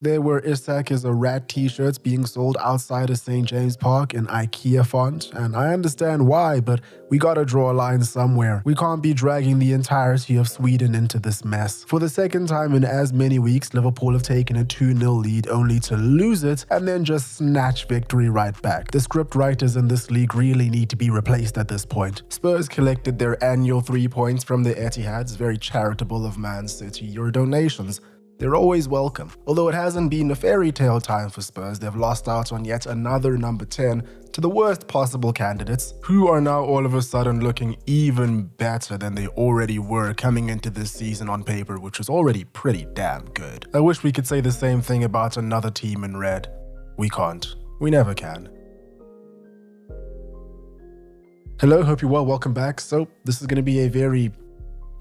There were Isak is a rat t-shirts being sold outside of St. James Park in IKEA font, and I understand why, but we gotta draw a line somewhere. We can't be dragging the entirety of Sweden into this mess. For the second time in as many weeks, Liverpool have taken a 2-0 lead only to lose it and then just snatch victory right back. The script writers in this league really need to be replaced at this point. Spurs collected their annual 3 points from the Etihad. It's very charitable of Man City. Your donations, they're always welcome. Although it hasn't been a fairy tale time for Spurs, they've lost out on yet another number 10 to the worst possible candidates, who are now all of a sudden looking even better than they already were coming into this season on paper, which was already pretty damn good. I wish we could say the same thing about another team in red. We can't. We never can. Hello, hope you're well, welcome back. So this is going to be a very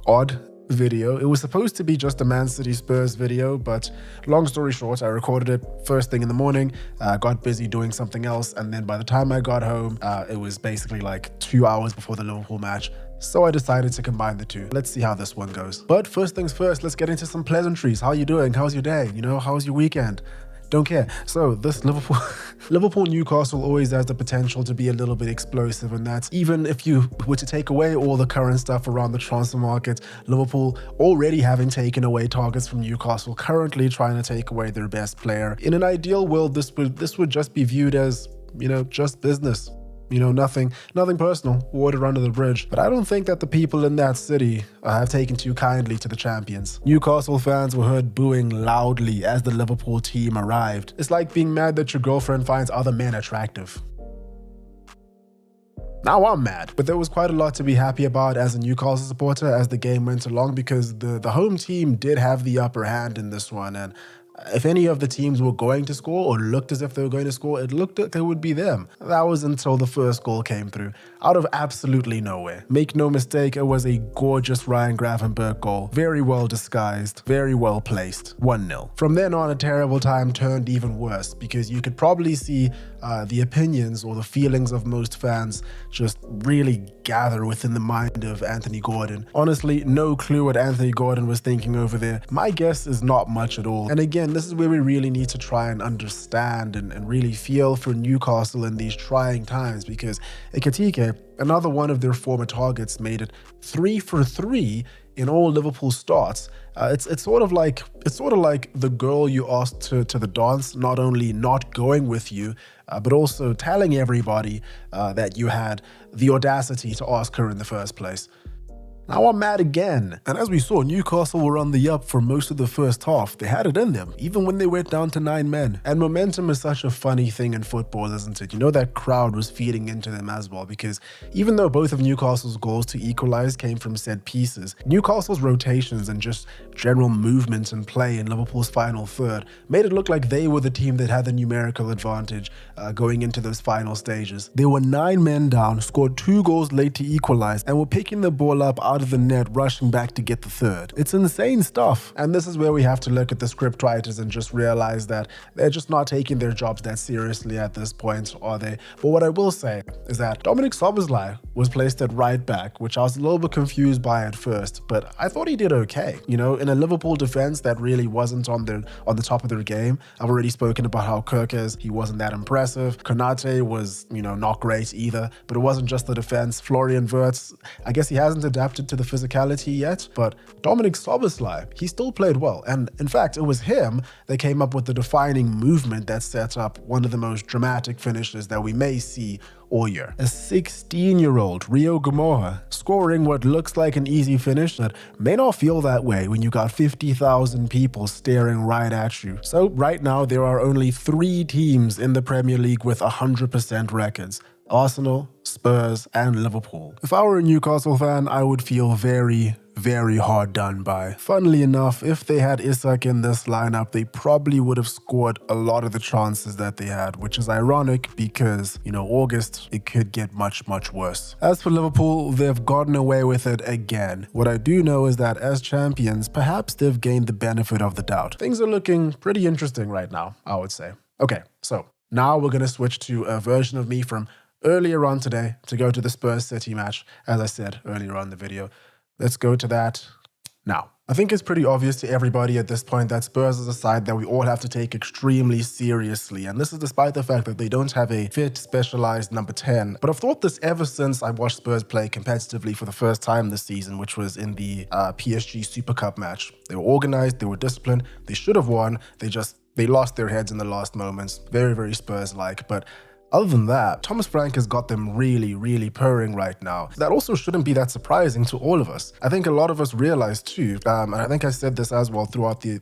odd video. It was supposed to be just a Man City Spurs video, but long story short, I recorded it first thing in the morning, got busy doing something else, and then by the time I got home, it was basically like 2 hours before the Liverpool match. So I decided to combine the two. Let's see how this one goes. But first things first, let's get into some pleasantries. How are you doing? How's your day? You know, how's your weekend? Don't care. So this Liverpool Newcastle always has the potential to be a little bit explosive, and that's even if you were to take away all the current stuff around the transfer market. Liverpool already having taken away targets from Newcastle, currently trying to take away their best player. In an ideal world, this would just be viewed as, you know, just business. You know, nothing personal, water under the bridge. But I don't think that the people in that city have taken too kindly to the champions. Newcastle fans were heard booing loudly as the Liverpool team arrived. It's like being mad that your girlfriend finds other men attractive. Now I'm mad. But there was quite a lot to be happy about as a Newcastle supporter as the game went along, because the home team did have the upper hand in this one, and if any of the teams were going to score or looked as if they were going to score, it looked like it would be them. That was until the first goal came through, out of absolutely nowhere. Make no mistake, it was a gorgeous Ryan Gravenberch goal. Very well disguised, very well placed. 1-0. From then on, a terrible time turned even worse, because you could probably see the opinions or the feelings of most fans just really gather within the mind of Anthony Gordon. Honestly, no clue what Anthony Gordon was thinking over there. My guess is not much at all. And again, this is where we really need to try and understand and really feel for Newcastle in these trying times, because Ekitike, another one of their former targets, made it 3 for 3 in all Liverpool starts. It's sort of like the girl you asked to the dance, not only not going with you, but also telling everybody that you had the audacity to ask her in the first place. Now I'm mad again. And as we saw, Newcastle were on the up for most of the first half. They had it in them, even when they went down to 9 men. And momentum is such a funny thing in football, isn't it? You know, that crowd was feeding into them as well, because even though both of Newcastle's goals to equalize came from set pieces, Newcastle's rotations and just general movement and play in Liverpool's final third made it look like they were the team that had the numerical advantage going into those final stages. They were 9 men down, scored 2 goals late to equalize, and were picking the ball up out of the net, rushing back to get the third. It's insane stuff. And this is where we have to look at the script writers and just realize that they're just not taking their jobs that seriously at this point, are they? But what I will say is that Dominic Szoboszlai was placed at right back, which I was a little bit confused by at first, but I thought he did okay. You know, in a Liverpool defense that really wasn't on the top of their game. I've already spoken about how Kirkes, he wasn't that impressive. Konate was, you know, not great either, but it wasn't just the defense. Florian Wirtz, I guess he hasn't adapted to the physicality yet, but Dominic Szoboszlai, he still played well. And in fact, it was him that came up with the defining movement that set up one of the most dramatic finishes that we may see all year. A 16-year-old Rio Gamoha scoring what looks like an easy finish that may not feel that way when you got 50,000 people staring right at you. So right now, there are only 3 teams in the Premier League with 100% records: Arsenal, Spurs, and Liverpool. If I were a Newcastle fan, I would feel very, very hard done by. Funnily enough, if they had Isak in this lineup, they probably would have scored a lot of the chances that they had, which is ironic because, you know, August, it could get much, much worse. As for Liverpool, they've gotten away with it again. What I do know is that as champions, perhaps they've gained the benefit of the doubt. Things are looking pretty interesting right now, I would say. Okay, so now we're going to switch to a version of me from earlier on today to go to the Spurs City match, as I said earlier on in the video. Let's go to that Now, I think it's pretty obvious to everybody at this point that Spurs is a side that we all have to take extremely seriously, and this is despite the fact that they don't have a fit, specialized number 10. But I've thought this ever since I watched Spurs play competitively for the first time this season, which was in the PSG Super Cup match. They were organized, they were disciplined, they should have won, they lost their heads in the last moments. Very, very Spurs-like, but other than that, Thomas Frank has got them really, really purring right now. That also shouldn't be that surprising to all of us. I think a lot of us realized too, and I think I said this as well throughout the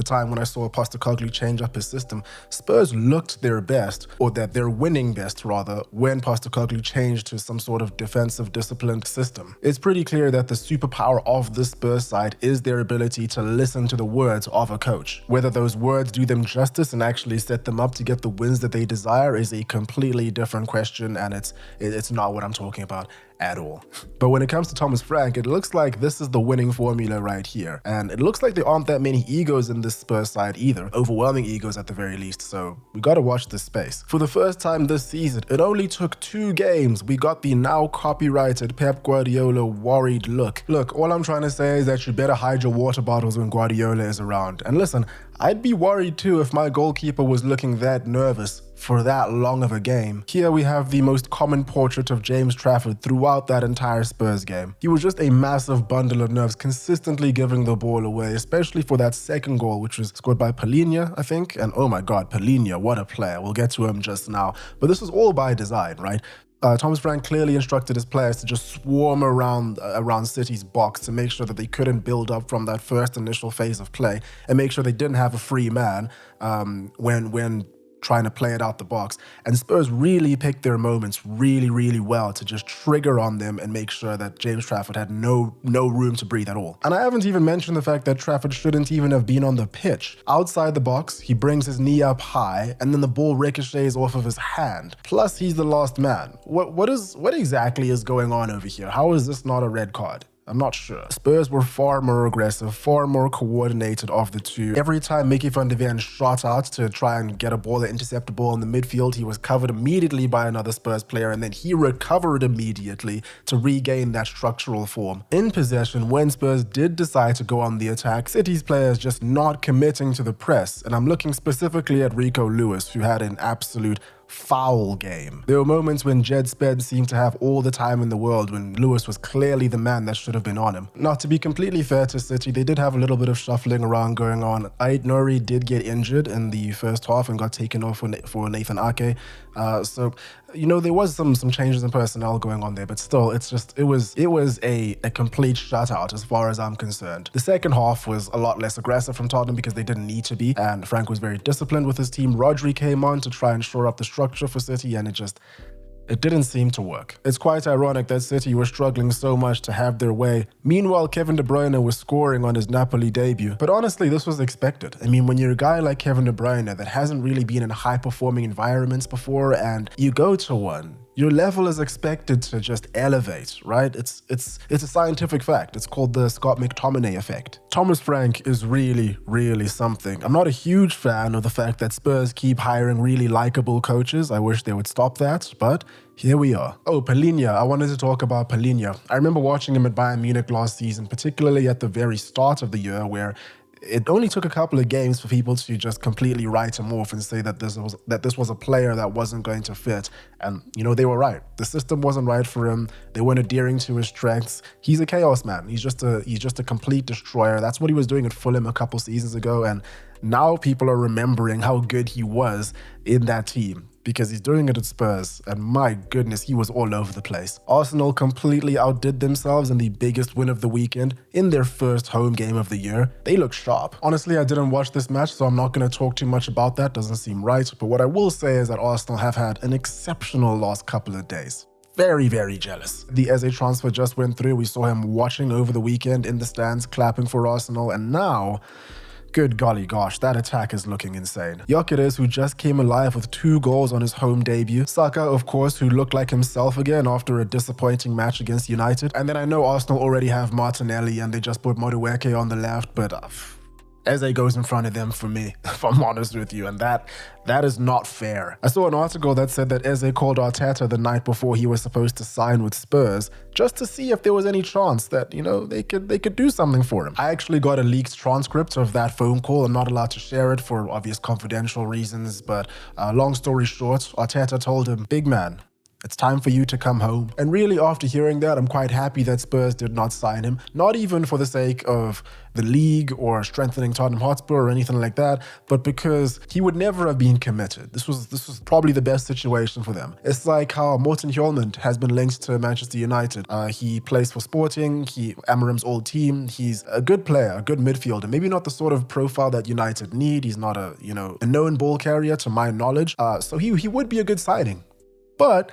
time when I saw Postecoglou change up his system, Spurs looked their best, or that they're winning best rather, when Postecoglou changed to some sort of defensive disciplined system. It's pretty clear that the superpower of the Spurs side is their ability to listen to the words of a coach. Whether those words do them justice and actually set them up to get the wins that they desire is a completely different question, and it's not what I'm talking about at all. But when it comes to Thomas Frank, it looks like this is the winning formula right here. And it looks like there aren't that many egos in this Spurs side either. Overwhelming egos at the very least, so we gotta watch this space. For the first time this season, it only took 2 games. We got the now copyrighted Pep Guardiola worried look. Look, all I'm trying to say is that you better hide your water bottles when Guardiola is around. And listen, I'd be worried too if my goalkeeper was looking that nervous for that long of a game. Here we have the most common portrait of James Trafford throughout that entire Spurs game. He was just a massive bundle of nerves, consistently giving the ball away, especially for that second goal, which was scored by Palhinha, I think. And oh my God, Palhinha, what a player. We'll get to him just now. But this was all by design, right? Thomas Frank clearly instructed his players to just swarm around City's box to make sure that they couldn't build up from that first initial phase of play and make sure they didn't have a free man when trying to play it out the box. And Spurs really picked their moments really, really well to just trigger on them and make sure that James Trafford had no room to breathe at all. And I haven't even mentioned the fact that Trafford shouldn't even have been on the pitch. Outside the box, he brings his knee up high and then the ball ricochets off of his hand. Plus, he's the last man. What exactly is going on over here? How is this not a red card? I'm not sure. Spurs were far more aggressive, far more coordinated of the two. Every time Mickey van de Ven shot out to try and get a ball, that intercept a ball in the midfield, he was covered immediately by another Spurs player, and then he recovered immediately to regain that structural form. In possession, when Spurs did decide to go on the attack, City's players just not committing to the press, and I'm looking specifically at Rico Lewis, who had an absolute foul game. There were moments when Jed Spence seemed to have all the time in the world when Lewis was clearly the man that should have been on him. Now, to be completely fair to City, they did have a little bit of shuffling around going on. Ait Nouri did get injured in the first half and got taken off for Nathan Ake. So, you know, there was some changes in personnel going on there, but still, it was a complete shutout as far as I'm concerned. The second half was a lot less aggressive from Tottenham because they didn't need to be, and Frank was very disciplined with his team. Rodri came on to try and shore up the structure for City, and it didn't seem to work. It's quite ironic that City were struggling so much to have their way. Meanwhile, Kevin De Bruyne was scoring on his Napoli debut. But honestly, this was expected. I mean, when you're a guy like Kevin De Bruyne that hasn't really been in high-performing environments before and you go to one, your level is expected to just elevate, right? It's a scientific fact. It's called the Scott McTominay effect. Thomas Frank is really, really something. I'm not a huge fan of the fact that Spurs keep hiring really likable coaches. I wish they would stop that, but here we are. Oh, Palhinha. I wanted to talk about Palhinha. I remember watching him at Bayern Munich last season, particularly at the very start of the year, where it only took a couple of games for people to just completely write him off and say that this was a player that wasn't going to fit. And, you know, they were right. The system wasn't right for him. They weren't adhering to his strengths. He's a chaos man. He's just a complete destroyer. That's what he was doing at Fulham a couple seasons ago. And now people are remembering how good he was in that team, because he's doing it at Spurs, and my goodness, he was all over the place. Arsenal completely outdid themselves in the biggest win of the weekend in their first home game of the year. They look sharp. Honestly, I didn't watch this match, so I'm not going to talk too much about that. Doesn't seem right. But what I will say is that Arsenal have had an exceptional last couple of days. Very, very jealous. The Eze transfer just went through. We saw him watching over the weekend in the stands, clapping for Arsenal, and now, good golly gosh, that attack is looking insane. Gyökeres, who just came alive with 2 goals on his home debut. Saka, of course, who looked like himself again after a disappointing match against United. And then I know Arsenal already have Martinelli and they just put Modueke on the left, but Eze goes in front of them for me, if I'm honest with you, and that is not fair. I saw an article that said that Eze called Arteta the night before he was supposed to sign with Spurs just to see if there was any chance that, you know, they could do something for him. I actually got a leaked transcript of that phone call. I'm not allowed to share it for obvious confidential reasons, but long story short, Arteta told him, "Big man, it's time for you to come home." And really, after hearing that, I'm quite happy that Spurs did not sign him. Not even for the sake of the league or strengthening Tottenham Hotspur or anything like that, but because he would never have been committed. This was probably the best situation for them. It's like how Morten Hjolmand has been linked to Manchester United. He plays for Sporting, Amarim's old team. He's a good player, a good midfielder. Maybe not the sort of profile that United need. He's not a known ball carrier to my knowledge. So he would be a good signing. But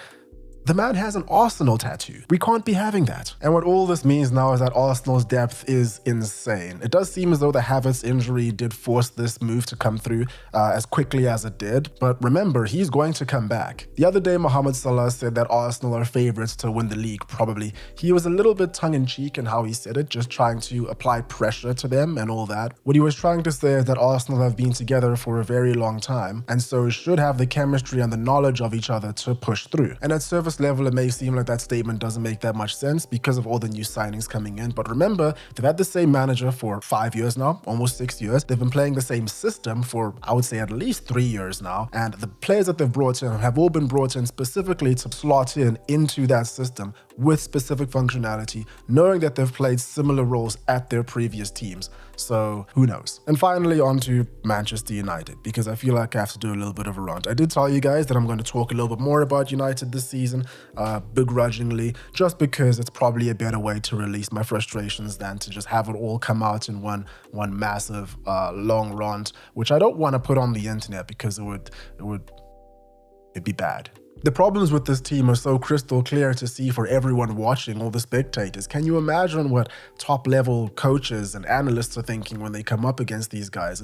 the man has an Arsenal tattoo. We can't be having that. And what all this means now is that Arsenal's depth is insane. It does seem as though the Havertz injury did force this move to come through as quickly as it did. But remember, he's going to come back. The other day, Mohamed Salah said that Arsenal are favorites to win the league, probably. He was a little bit tongue-in-cheek in how he said it, just trying to apply pressure to them and all that. What he was trying to say is that Arsenal have been together for a very long time, and so should have the chemistry and the knowledge of each other to push through. And at surface level, it may seem like that statement doesn't make that much sense because of all the new signings coming in. But remember, they've had the same manager for 5 years now, almost 6 years. They've been playing the same system for, I would say, at least 3 years now. And the players that they've brought in have all been brought in specifically to slot into that system with specific functionality, knowing that they've played similar roles at their previous teams. So who knows? And finally, on to Manchester United, because I feel like I have to do a little bit of a rant. I did tell you guys that I'm going to talk a little bit more about United this season, begrudgingly, just because it's probably a better way to release my frustrations than to just have it all come out in one massive long rant, which I don't want to put on the internet because it'd be bad. The problems with this team are so crystal clear to see for everyone watching, all the spectators. Can you imagine what top-level coaches and analysts are thinking when they come up against these guys?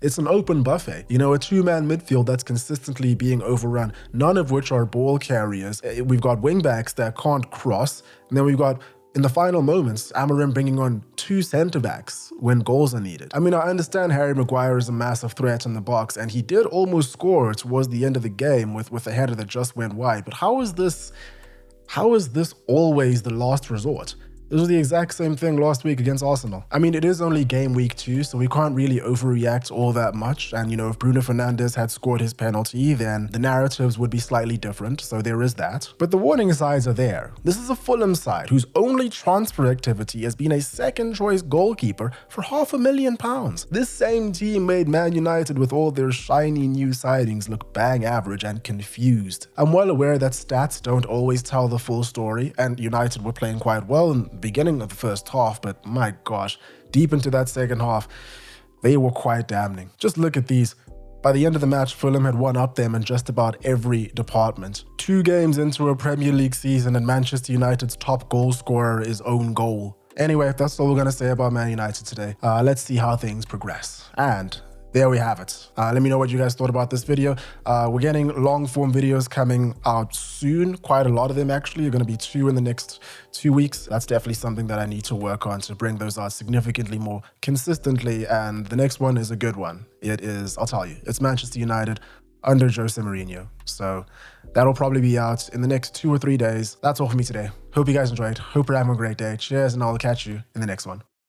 It's an open buffet. You know, a two-man midfield that's consistently being overrun, none of which are ball carriers. We've got wingbacks that can't cross, and then we've got, in the final moments, Amarim bringing on 2 centre-backs when goals are needed. I mean, I understand Harry Maguire is a massive threat in the box, and he did almost score towards the end of the game with a header that just went wide. But how is this always the last resort? This was the exact same thing last week against Arsenal. I mean, it is only game week 2, so we can't really overreact all that much. And, you know, if Bruno Fernandes had scored his penalty, then the narratives would be slightly different, so there is that. But the warning signs are there. This is a Fulham side whose only transfer activity has been a second-choice goalkeeper for £500,000. This same team made Man United with all their shiny new signings look bang average and confused. I'm well aware that stats don't always tell the full story, and United were playing quite well in the beginning of the first half, but my gosh, deep into that second half, they were quite damning. Just look at these. By the end of the match, Fulham had one up them in just about every department. 2 games into a Premier League season and Manchester United's top goal scorer is own goal. Anyway, that's all we're going to say about Man United today. Let's see how things progress. And there we have it. Let me know what you guys thought about this video. We're getting long form videos coming out soon. Quite a lot of them actually. Are going to be 2 in the next 2 weeks. That's definitely something that I need to work on to bring those out significantly more consistently. And the next one is a good one. It is, I'll tell you, it's Manchester United under Jose Mourinho. So that'll probably be out in the next 2 or 3 days. That's all for me today. Hope you guys enjoyed. Hope you're having a great day. Cheers, and I'll catch you in the next one.